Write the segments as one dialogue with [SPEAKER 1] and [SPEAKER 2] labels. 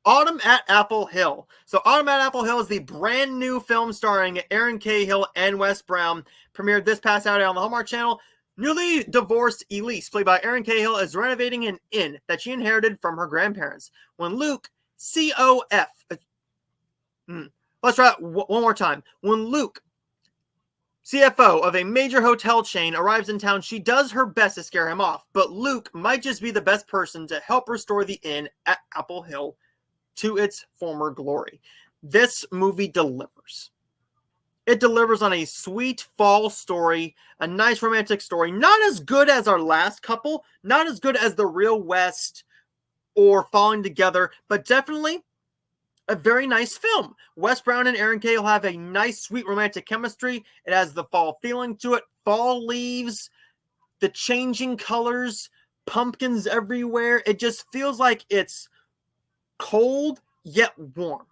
[SPEAKER 1] Autumn at Apple Hill. So Autumn at Apple Hill is the brand new film starring Aaron Cahill and Wes Brown. Premiered this past Saturday on the Hallmark Channel. Newly divorced Elise, played by Aaron Cahill, is renovating an inn that she inherited from her grandparents. When Luke, C-O-F... Let's try it one more time. When Luke, CFO of a major hotel chain, arrives in town, she does her best to scare him off. But Luke might just be the best person to help restore the inn at Apple Hill to its former glory. This movie delivers. It delivers on a sweet fall story, a nice romantic story. Not as good as our last couple, not as good as The Real West or Falling Together, but definitely a very nice film. Wes Brown and Aaron Cahill have a nice, sweet romantic chemistry. It has the fall feeling to it. Fall leaves, the changing colors, pumpkins everywhere. It just feels like it's cold yet warm.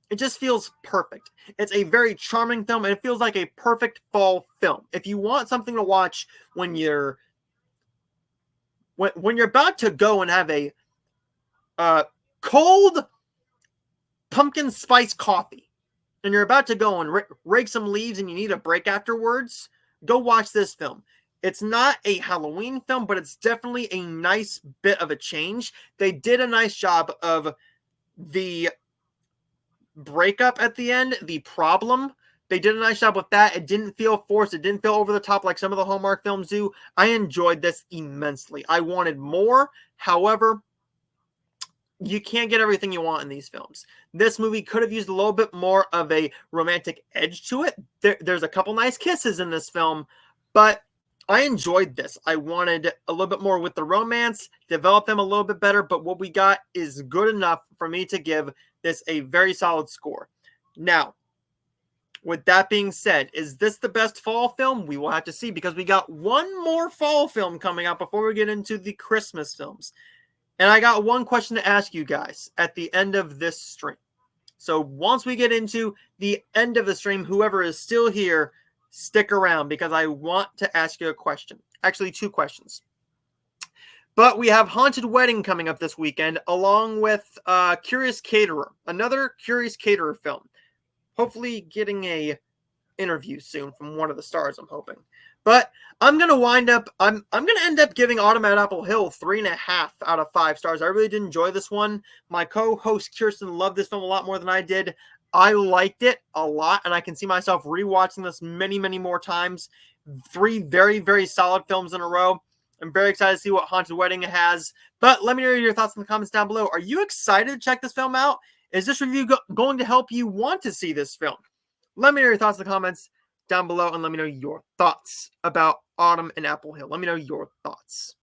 [SPEAKER 1] It just feels perfect. It's a very charming film, and it feels like a perfect fall film. If you want something to watch when you're about to go and have a cold pumpkin spice coffee, and you're about to go and rake some leaves and you need a break afterwards, go watch this film. It's not a Halloween film, but it's definitely a nice bit of a change. They did a nice job of the breakup at the end, the problem. They did a nice job with that. It didn't feel forced. It didn't feel over the top like some of the Hallmark films do. I enjoyed this immensely. I wanted more. However, you can't get everything you want in these films. This movie could have used a little bit more of a romantic edge to it. There's a couple nice kisses in this film, but I enjoyed this. I wanted a little bit more with the romance, develop them a little bit better, but what we got is good enough for me to give this a very solid score. Now, with that being said, is this the best fall film? We will have to see, because we got one more fall film coming out before we get into the Christmas films. And I got one question to ask you guys at the end of this stream. So once we get into the end of the stream, whoever is still here, stick around, because I want to ask you a question. Actually, two questions. But we have Haunted Wedding coming up this weekend, along with Curious Caterer, another Curious Caterer film. Hopefully getting a interview soon from one of the stars, I'm hoping. But I'm going to end up giving Autumn at Apple Hill 3.5 out of 5 stars. I really did enjoy this one. My co-host Kirsten loved this film a lot more than I did. I liked it a lot, and I can see myself rewatching this many, many more times. 3 very, very solid films in a row. I'm very excited to see what Haunted Wedding has. But let me know your thoughts in the comments down below. Are you excited to check this film out? Is this review going to help you want to see this film? Let me know your thoughts in the comments down below, and let me know your thoughts about Autumn and Apple Hill. Let me know your thoughts.